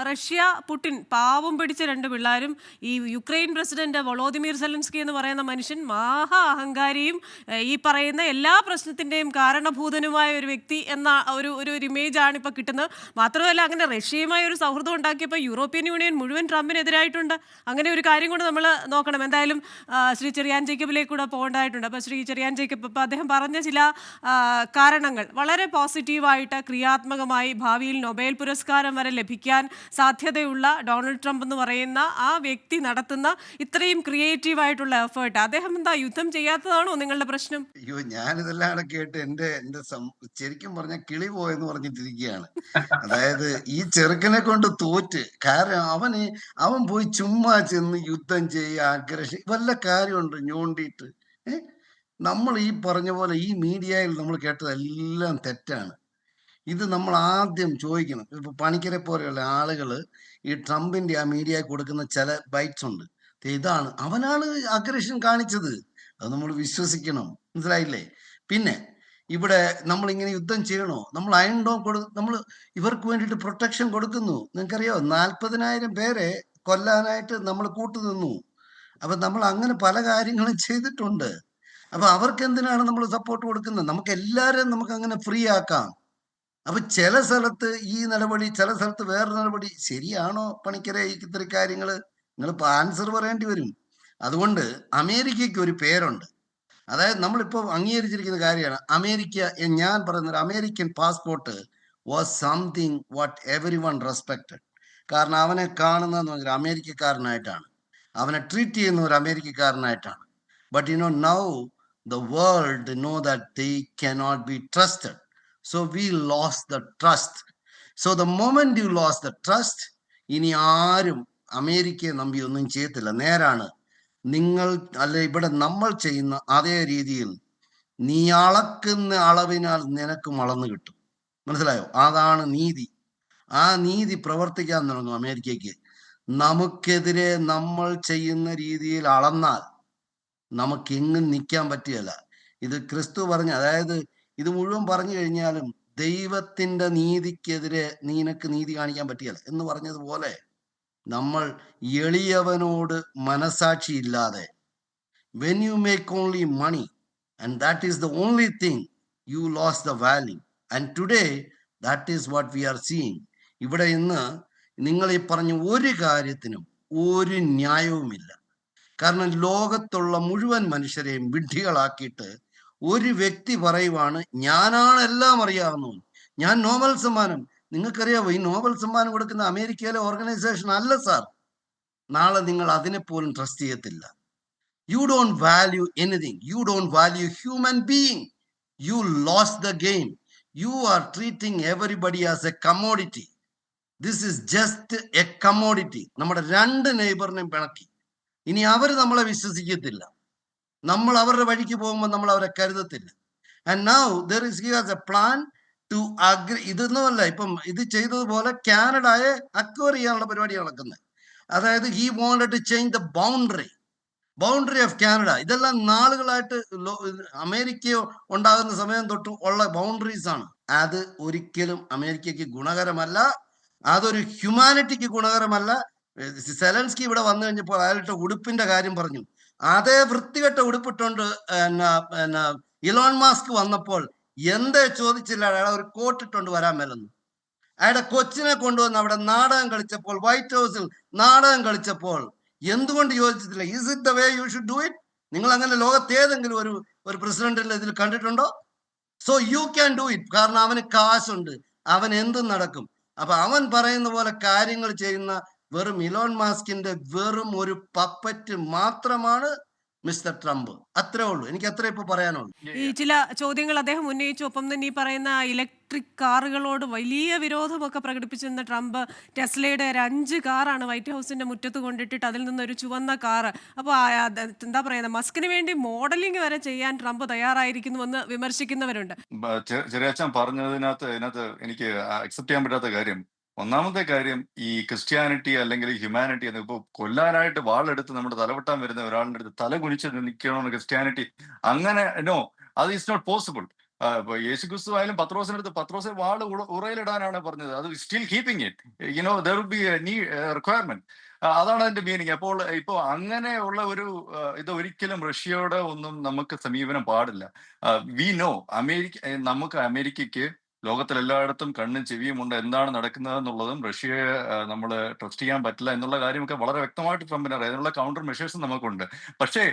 Russia, Putin, പാവം പിടിച്ച രണ്ട് പിള്ളേരും. ഈ യുക്രൈൻ പ്രസിഡന്റ് വൊളോദിമീർ സെലൻസ്കി എന്ന് പറയുന്ന മനുഷ്യൻ മഹാ അഹങ്കാരിയും ഈ പറയുന്ന എല്ലാ പ്രശ്നത്തിന്റെയും കാരണഭൂതനുമായ ഒരു വ്യക്തി എന്ന ഒരു ഇമേജ് ആണ് ഇപ്പൊ കിട്ടുന്നത്. മാത്രമല്ല, അങ്ങനെ റഷ്യയുമായി ഒരു സൗഹൃദം ഉണ്ടാക്കിയപ്പോൾ യൂറോപ്യൻ യൂണിയൻ മുഴുവൻ ട്രംപിനെതിരായിട്ടുണ്ട്. അങ്ങനെ ഒരു കാര്യം കൂടെ നമ്മൾ നോക്കണം. എന്തായാലും ശ്രീ ചെറിയാൻ ജേക്കബിലേക്ക് കൂടെ പോകേണ്ടതായിട്ടുണ്ട്. അപ്പോൾ ശ്രീ ചെറിയാൻ ജേക്കബ്, ഇപ്പോൾ അദ്ദേഹം പറഞ്ഞ ചില കാരണങ്ങൾ വളരെ പോസിറ്റീവായിട്ട് ക്രിയാത്മകമായി ഭാവിയിൽ നൊബേൽ പുരസ്കാരം വരെ ലഭിക്കാൻ സാധ്യതയുള്ള ഡൊണാൾഡ് ട്രംപ് എന്ന് പറയുന്ന ആ വ്യക്തി നടത്തുന്ന ഇത്രയും ക്രിയേറ്റീവ് ആയിട്ടുള്ള എഫേർട്ട്, അദ്ദേഹം എന്താ യുദ്ധം ചെയ്യാത്തതാണോ നിങ്ങളുടെ പ്രശ്നം? അയ്യോ, ഞാനിതെല്ലാം കേട്ട് എന്റെ ശരിക്കും പറഞ്ഞ കിളി പോയെന്ന് പറഞ്ഞിട്ടിരിക്കുകയാണ്. അതായത് ഈ ചെറുക്കനെ കൊണ്ട് തോറ്റ്. കാരണം അവൻ പോയി ചുമ്മാ ചെന്ന് യുദ്ധം ചെയ്യുക, അഗ്രഷൻ, വല്ല കാര്യമുണ്ട് ഞോണ്ടിയിട്ട്? നമ്മൾ ഈ പറഞ്ഞ പോലെ ഈ മീഡിയയിൽ നമ്മൾ കേട്ടതെല്ലാം തെറ്റാണ്. ഇത് നമ്മൾ ആദ്യം ചോദിക്കണം. ഇപ്പൊ പണിക്കരെ പോലെയുള്ള ആളുകൾ ഈ ട്രംപിന്റെ ആ മീഡിയ കൊടുക്കുന്ന ചില ബൈറ്റ്സ് ഉണ്ട്. ഇതാണ് അവനാണ് അഗ്രഷൻ കാണിച്ചത്, അത് നമ്മൾ വിശ്വസിക്കണം. മനസ്സിലായില്ലേ? പിന്നെ ഇവിടെ നമ്മൾ ഇങ്ങനെ യുദ്ധം ചെയ്യണോ? നമ്മൾ അയൺ ഡോം നമ്മൾ ഇവർക്ക് വേണ്ടിയിട്ട് പ്രൊട്ടക്ഷൻ കൊടുക്കുന്നു. നിങ്ങൾക്കറിയോ 40,000 പേരെ കൊല്ലാനായിട്ട് നമ്മൾ കൂട്ടുനിന്നു. അപ്പൊ നമ്മൾ അങ്ങനെ പല കാര്യങ്ങളും ചെയ്തിട്ടുണ്ട്. അപ്പൊ അവർക്ക് എന്തിനാണ് നമ്മൾ സപ്പോർട്ട് കൊടുക്കുന്നത്? നമുക്ക് എല്ലാവരെയും നമുക്ക് അങ്ങനെ ഫ്രീ ആക്കാം. അപ്പൊ ചില സ്ഥലത്ത് ഈ നടപടി, ചില സ്ഥലത്ത് വേറെ നടപടി. ശരിയാണോ പണിക്കരെ ഇത്തരം കാര്യങ്ങള്? നിങ്ങൾ ആൻസർ പറയേണ്ടി വരും. അതുകൊണ്ട് അമേരിക്കയ്ക്ക് ഒരു പേരുണ്ട്. അതായത് നമ്മളിപ്പോ അംഗീകരിച്ചിരിക്കുന്ന കാര്യമാണ് അമേരിക്ക. ഞാൻ പറയുന്നത് American passport was something what everyone respected. കാരണം അവനെ കാണുന്നതെന്ന് പറഞ്ഞാൽ അമേരിക്കക്കാരനായിട്ടാണ്, അവനെ ട്രീറ്റ് ചെയ്യുന്ന ഒരു അമേരിക്കക്കാരനായിട്ടാണ്. But you know now the world know that they cannot be trusted. So we lost the trust. So the moment you lost the trust, ഇനി ആരും അമേരിക്കയെ നമ്പി ഒന്നും ചെയ്യത്തില്ല. നേരാണ്. നിങ്ങൾ അല്ലെ ഇവിടെ നമ്മൾ ചെയ്യുന്ന അതേ രീതിയിൽ നീ അളക്കുന്ന അളവിനാൽ നിനക്കും അളന്നു കിട്ടും. മനസ്സിലായോ? അതാണ് നീതി. ആ നീതി പ്രവർത്തിക്കാൻ തുടങ്ങും അമേരിക്കയ്ക്ക്. നമുക്കെതിരെ നമ്മൾ ചെയ്യുന്ന രീതിയിൽ അളന്നാൽ നമുക്ക് എങ്ങും നിൽക്കാൻ പറ്റുകയില്ല. ഇത് ക്രിസ്തു പറഞ്ഞ, അതായത് ഇത് മുഴുവൻ പറഞ്ഞു കഴിഞ്ഞാലും ദൈവത്തിന്റെ നീതിക്കെതിരെ നിനക്ക് നീതി കാണിക്കാൻ പറ്റുകയില്ല എന്ന് പറഞ്ഞതുപോലെ നമ്മൾ എളിയവനോട് മനസാക്ഷി ഇല്ലാതെ, when you make only money and that is the only thing, you lost the value. And today that is what we are seeing. ഇവിടെ ഇന്ന് നിങ്ങൾ ഈ പറഞ്ഞ ഒരു കാര്യത്തിനും ഒരു ന്യായവുമില്ല. കാരണം ലോകത്തുള്ള മുഴുവൻ മനുഷ്യരെയും വിഡ്ഢികളാക്കിയിട്ട് ഒരു വ്യക്തി പറയുവാണ് ഞാനാണ് എല്ലാം അറിയാവുന്നത്, ഞാൻ നോബൽ സമ്മാനം. നിങ്ങൾക്കറിയാവോ ഈ നോബൽ സമ്മാനം കൊടുക്കുന്ന അമേരിക്കയിലെ ഓർഗനൈസേഷൻ അല്ല സാർ. നാളെ നിങ്ങൾ അതിനെ പോലും ട്രസ്റ്റ് ചെയ്യത്തില്ല. You don't value anything. You don't value human being. U lost the game. You are treating everybody as A commodity. This is just A commodity. നമ്മുടെ രണ്ട് നെയ്ബറിനെയും പിണക്കി. ഇനി അവർ നമ്മളെ വിശ്വസിക്കത്തില്ല. നമ്മൾ അവരുടെ വഴിക്ക് പോകുമ്പോൾ നമ്മൾ അവരെ കരുതത്തില്ല. And now there is he has a plan to agree. ഇതൊന്നുമല്ല, ഇപ്പം ഇത് ചെയ്തതുപോലെ കാനഡയെ അക്വയർ ചെയ്യാനുള്ള പരിപാടി നടക്കുന്നത്. അതായത് he wanted to change the boundary of Canada. ഇതെല്ലാം നാളുകളായിട്ട് അമേരിക്ക ഉണ്ടാകുന്ന സമയം തൊട്ട് ഉള്ള ബൗണ്ടറീസ് ആണ്. അത് ഒരിക്കലും അമേരിക്കയ്ക്ക് ഗുണകരമല്ല. അതൊരു ഹ്യൂമാനിറ്റിക്ക് ഗുണകരമല്ല. സെലൻസ്കി ഇവിടെ വന്നു കഴിഞ്ഞപ്പോൾ അയാളുടെ ഉടുപ്പിന്റെ കാര്യം പറഞ്ഞു. അതേ വൃത്തികെട്ട ഉടുപ്പിട്ടുണ്ട് ഇലോൺ മാസ്ക് വന്നപ്പോൾ എന്തേ ചോദിച്ചില്ല. അയാളെ ഒരു കോട്ടിട്ടുണ്ട് വരാൻ മേലെന്ന്. അയാളുടെ കൊച്ചിനെ കൊണ്ടുവന്ന് അവിടെ നാടകം കളിച്ചപ്പോൾ, വൈറ്റ് ഹൗസിൽ നാടകം കളിച്ചപ്പോൾ എന്തുകൊണ്ട് യോജിച്ചിട്ടില്ല? Is it the way you should do it? നിങ്ങൾ അങ്ങനെ ലോകത്ത് ഏതെങ്കിലും ഒരു പ്രസിഡന്റിൽ ഇതിൽ കണ്ടിട്ടുണ്ടോ? So you can do it. കാരണം അവന് കാശുണ്ട്, അവൻ എന്തും നടക്കും. അപ്പൊ അവൻ പറയുന്ന പോലെ കാര്യങ്ങൾ ചെയ്യുന്ന വെറും ഇലോൺ മാസ്കിന്റെ വെറും ഒരു പപ്പറ്റ് മാത്രമാണ് മിസ്റ്റർ ട്രംപ്. അത്രേ ഉള്ളൂ. എനിക്ക് അത്രേ ഇപ്പൊ പറയാനുള്ളൂ. ഈ ചില ചോദ്യങ്ങൾ അദ്ദേഹം ഉന്നയിച്ചു. ഒപ്പം തന്നെ ഈ പറയുന്ന ഇലക്ട്രിക് കാറുകളോട് വലിയ വിരോധമൊക്കെ പ്രകടിപ്പിച്ചിരുന്ന ട്രംപ് ടെസ്ലയുടെ ഒരു 5 കാറാണ് വൈറ്റ് ഹൗസിന്റെ മുറ്റത്ത് കൊണ്ടിട്ടിട്ട് അതിൽ നിന്നൊരു ചുവന്ന കാറ്. അപ്പോൾ എന്താ പറയുന്നത്, മസ്കിന് വേണ്ടി മോഡലിംഗ് വരെ ചെയ്യാൻ ട്രംപ് തയ്യാറായിരിക്കുന്നുവെന്ന് വിമർശിക്കുന്നവരുണ്ട്. ചെറിയാച്ചൻ ഇതിനകത്ത് എനിക്ക് അക്സെപ്റ്റ് ചെയ്യാൻ പറ്റാത്ത കാര്യം, ഒന്നാമത്തെ കാര്യം ഈ ക്രിസ്ത്യാനിറ്റി അല്ലെങ്കിൽ ഹ്യൂമാനിറ്റി എന്ന് ഇപ്പൊ കൊല്ലാനായിട്ട് വാളെടുത്ത് നമ്മുടെ തലവെട്ടാൻ വരുന്ന ഒരാളുടെ അടുത്ത് തല കുനിച്ച് നിൽക്കണമെന്ന് ക്രിസ്ത്യാനിറ്റി അങ്ങനെ നോ, അത് ഈസ് നോട്ട് പോസിബിൾ. ഇപ്പൊ യേശു ക്രിസ്തു ആയാലും പത്രോസെ വാള് ഉറയിലിടാനാണ് പറഞ്ഞത്. അത് still keeping it, you know there will be A requirement. അതാണ് അതിന്റെ മീനിങ്. അപ്പോൾ ഇപ്പോ അങ്ങനെയുള്ള ഒരു ഇത് ഒരിക്കലും റഷ്യയോട് ഒന്നും നമുക്ക് സമീപനം പാടില്ല. വി നോ നമുക്ക് അമേരിക്കയ്ക്ക് ലോകത്തിലെല്ലായിടത്തും കണ്ണും ചെവിയും ഉണ്ട്. എന്താണ് നടക്കുന്നത് എന്നുള്ളതും റഷ്യയെ നമ്മൾ ട്രസ്റ്റ് ചെയ്യാൻ പറ്റില്ല എന്നുള്ള കാര്യമൊക്കെ വളരെ വ്യക്തമായിട്ട് ട്രംപിന് അറിയാം. അതിനുള്ള കൗണ്ടർ മെഷേഴ്സും നമുക്കുണ്ട്. പക്ഷേ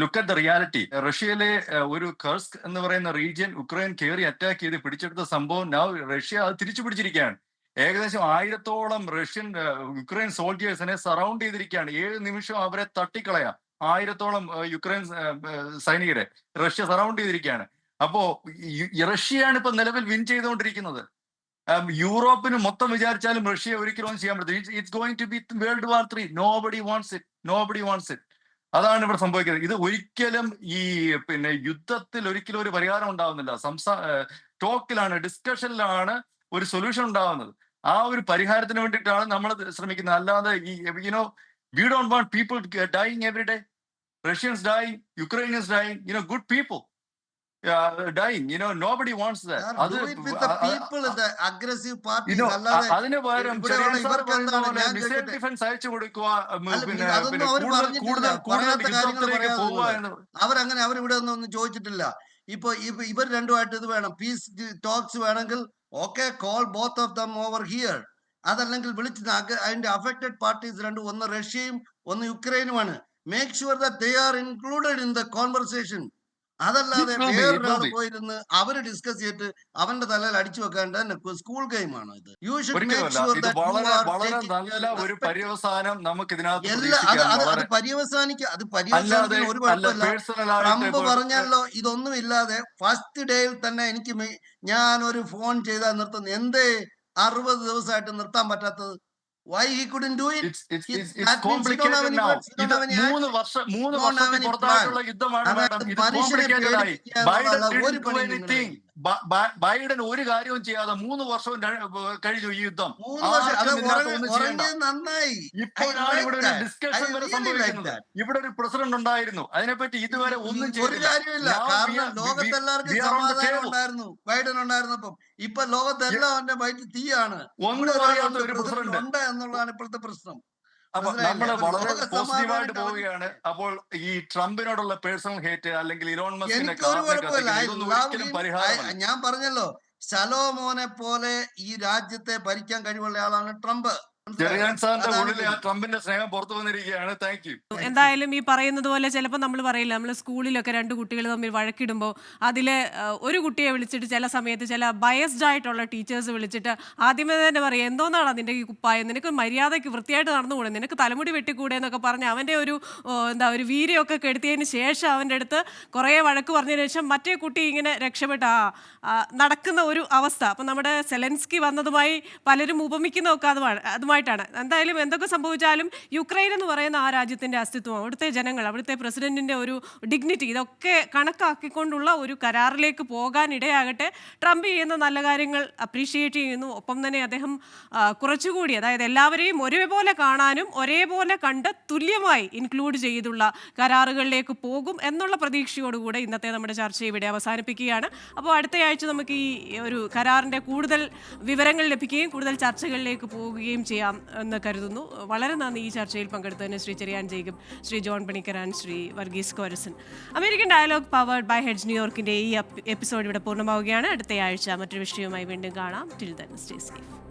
ലുക്ക് അറ്റ് ദ റിയാലിറ്റി. റഷ്യയിലെ ഒരു കർസ്ക് എന്ന് പറയുന്ന റീജിയൻ യുക്രൈൻ കയറി അറ്റാക്ക് ചെയ്ത് പിടിച്ചെടുത്ത സംഭവം റഷ്യ അത് തിരിച്ചു പിടിച്ചിരിക്കുകയാണ്. ഏകദേശം 1000-ഓളം റഷ്യൻ യുക്രൈൻ സോൾജിയേഴ്സിനെ സറൗണ്ട് ചെയ്തിരിക്കുകയാണ്. 7 നിമിഷം അവരെ തട്ടിക്കളയാം. 1000-ഓളം യുക്രൈൻ സൈനികരെ റഷ്യ സറൗണ്ട് ചെയ്തിരിക്കുകയാണ്. അപ്പോ റഷ്യയാണ് ഇപ്പൊ നിലവിൽ വിൻ ചെയ്തുകൊണ്ടിരിക്കുന്നത്. യൂറോപ്പിന് മൊത്തം വിചാരിച്ചാലും റഷ്യ ഒരിക്കലും ഒന്നും ചെയ്യാൻ പറ്റില്ല. It's going to be world war 3. Nobody wants it. അതാണ് ഇവിടെ സംഭവിക്കുന്നത്. ഇത് ഒരിക്കലും ഈ യുദ്ധത്തിൽ ഒരിക്കലും ഒരു പരിഹാരം ഉണ്ടാവുന്നില്ല. ടോക്കിലാണ്, ഡിസ്കഷനിലാണ് ഒരു സൊല്യൂഷൻ ഉണ്ടാവുന്നത്. ആ ഒരു പരിഹാരത്തിന് വേണ്ടിയിട്ടാണ് നമ്മൾ ശ്രമിക്കുന്നത്. അല്ലാതെ we don't want people dying every day. Russians dying, Ukrainians dying, good people. dying. Nobody wants that. Do it with the people, the aggressive parties. അതിന് പകരം ചെറിയാൻ സാർ പറയുന്ന പോലെ മിസൈൽ ചോദിക്കട്ടെ, ഡിഫൻസ് അയച്ചു കൊടുക്കുക, അതൊന്നും അവർ പറഞ്ഞിട്ടില്ല. കൂടുതൽ പറയാത്ത കാര്യങ്ങൾ യുദ്ധത്തിലേക്ക് പോവുക എന്ന് അവരങ്ങനെ അവരിവിടെ ഒന്നും ചോദിച്ചിട്ടില്ല. ഇപ്പൊ ഇവർ രണ്ടുമായിട്ട് ഇത് വേണം, പീസ് ടോക്സ് വേണമെങ്കിൽ okay, call both of them over here. അതല്ലെങ്കിൽ വിളിച്ച് അതിന്റെ അഫക്റ്റഡ് പാർട്ടീസ് രണ്ടും, ഒന്ന് റഷ്യയും ഒന്ന് യുക്രൈനുമാണ്. Make sure that they are included in the conversation. അതല്ലാതെ വേറൊരാൾ പോയിരുന്ന് അവര് ഡിസ്കസ് ചെയ്തിട്ട് അവന്റെ തലയിൽ അടിച്ചു വെക്കേണ്ട സ്കൂൾ ഗെയിമാണ് ഇത്. യു ഷുഡ് മേക്ക് ഷുവർ ഇത് വളരെ നല്ല ഒരു പര്യവസാനം നമുക്ക് ഇതിനകത്ത് അത് പര്യവസാനിക്കുന്ന ഒരു കുഴപ്പമില്ല. ട്രംപ് പറഞ്ഞല്ലോ ഇതൊന്നും ഇല്ലാതെ ഫസ്റ്റ് ഡേയിൽ തന്നെ എനിക്ക് ഞാൻ ഒരു ഫോൺ ചെയ്താൽ നിർത്തുന്നു. എന്തേ 60 ദിവസമായിട്ട് നിർത്താൻ പറ്റാത്തത്? Why he couldn't do it? It's complicated now. ഇത് 3 വർഷത്തിൽ പുറത്തായിട്ടുള്ള യുദ്ധമാണ് മാഡം. ഇത് complicated ആയി. ബൈഡൻ ഒരു കാര്യവും ചെയ്യാതെ 3 വർഷവും കഴിഞ്ഞു ഈ യുദ്ധം. ഇപ്പോഴാണ് ഇവിടെ ഒരു ഡിസ്കഷൻ വരെ സംഭവിക്കുന്നത്. ഇവിടെ ഒരു പ്രസിഡന്റ് ഉണ്ടായിരുന്നു, അതിനെപ്പറ്റി ഇതുവരെ ഒന്നും ചെയ്തില്ല. ലോകത്തെല്ലാവർക്കും സമാധാനം ഉണ്ടായിരുന്നു ബൈഡൻ ഉണ്ടായിരുന്നപ്പം. ഇപ്പൊ ലോകത്തെല്ലാം അവന്റെ വയറ്റിൽ തീയാണ്. ഒന്നും അറിയാത്ത ഒരു പ്രസിഡന്റ് ഉണ്ട് എന്നുള്ളതാണ് ഇപ്പോഴത്തെ പ്രശ്നം. അപ്പൊ നമ്മള് വളരെ പോസിറ്റീവായിട്ട് പോവുകയാണ്. അപ്പോൾ ഈ ട്രംപിനോടുള്ള പേഴ്സണൽ ഹേറ്റ് അല്ലെങ്കിൽ ഇലോൺ മസ്കിന്റെ ഒരിക്കലും പരിഹാരം. ഞാൻ പറഞ്ഞല്ലോ, ശലോമോനെ പോലെ ഈ രാജ്യത്തെ ഭരിക്കാൻ കഴിവുള്ള ആളാണ് ട്രംപ്. ചെറിയാൻ സാറിന്റെ ഉള്ളിൽ ആ ട്രംപിന്റെ സ്നേഹം പുറത്തു വന്നിരിക്കുകയാണ്. Thank you. എന്തായാലും ഈ പറയുന്നത് പോലെ ചിലപ്പോൾ നമ്മൾ പറയില്ല, നമ്മൾ സ്കൂളിലൊക്കെ 2 കുട്ടികൾ തമ്മിൽ വഴക്കിടുമ്പോൾ അതിൽ ഒരു കുട്ടിയെ വിളിച്ചിട്ട് ചില സമയത്ത് ചില ബയസ്ഡ് ആയിട്ടുള്ള ടീച്ചേഴ്സ് വിളിച്ചിട്ട് ആദ്യമേ തന്നെ പറയും, എന്തോന്നാണ് അതിൻ്റെ ഈ കുപ്പായം, നിനക്ക് മര്യാദയ്ക്ക് വൃത്തിയായിട്ട് നടന്നുകൂടെ, നിനക്ക് തലമുടി വെട്ടിക്കൂടെ എന്നൊക്കെ പറഞ്ഞ് അവൻ്റെ ഒരു വീര്യമൊക്കെ കെടുത്തിയതിന് ശേഷം അവൻ്റെ അടുത്ത് കുറേ വഴക്ക് പറഞ്ഞതിന് ശേഷം മറ്റേ കുട്ടി ഇങ്ങനെ രക്ഷപ്പെട്ട നടക്കുന്ന ഒരു അവസ്ഥ. അപ്പം നമ്മുടെ സെലൻസ്കി വന്നതുമായി പലരും ഉപമിക്കുന്നതൊക്കെ അതുമായിട്ടാണ്. എന്തായാലും എന്തൊക്കെ സംഭവിച്ചാലും യുക്രൈൻ എന്ന് പറയുന്ന ആ രാജ്യത്തിൻ്റെ അസ്തിത്വം, അവിടുത്തെ ജനങ്ങൾ, അവിടുത്തെ പ്രസിഡന്റിൻ്റെ ഒരു ഡിഗ്നിറ്റി, ഇതൊക്കെ കണക്കാക്കിക്കൊണ്ടുള്ള ഒരു കരാറിലേക്ക് പോകാൻ ഇടയാകട്ടെ. ട്രംപ് ചെയ്യുന്ന നല്ല കാര്യങ്ങൾ അപ്രീഷിയേറ്റ് ചെയ്യുന്നു. ഒപ്പം തന്നെ അദ്ദേഹം കുറച്ചുകൂടി, അതായത് എല്ലാവരെയും ഒരേപോലെ കാണാനും ഒരേപോലെ കണ്ട് തുല്യമായി ഇൻക്ലൂഡ് ചെയ്തുള്ള കരാറുകളിലേക്ക് പോകും എന്നുള്ള പ്രതീക്ഷയോടുകൂടെ ഇന്നത്തെ നമ്മുടെ ചർച്ച ഇവിടെ അവസാനിപ്പിക്കുകയാണ്. അപ്പോൾ അടുത്തയാഴ്ച നമുക്ക് ഈ ഒരു കരാറിൻ്റെ കൂടുതൽ വിവരങ്ങൾ ലഭിക്കുകയും കൂടുതൽ ചർച്ചകളിലേക്ക് പോവുകയും ചെയ്യാം എന്ന് കരുതുന്നു. വളരെ നന്ദി ഈ ചർച്ചയിൽ പങ്കെടുത്തതിന് ശ്രീ ചെറിയാൻ ജേക്കബ്, ശ്രീ ജോൺ പണിക്കരാൻ, Shri Varghese Korason. American dialogue powered by Hedge ന്യൂയോർക്കിൻ്റെ ഈ എപ്പിസോഡ് ഇവിടെ പൂർണ്ണമാവുകയാണ്. അടുത്തയാഴ്ച മറ്റൊരു വിഷയവുമായി വീണ്ടും കാണാം. Till then stay safe.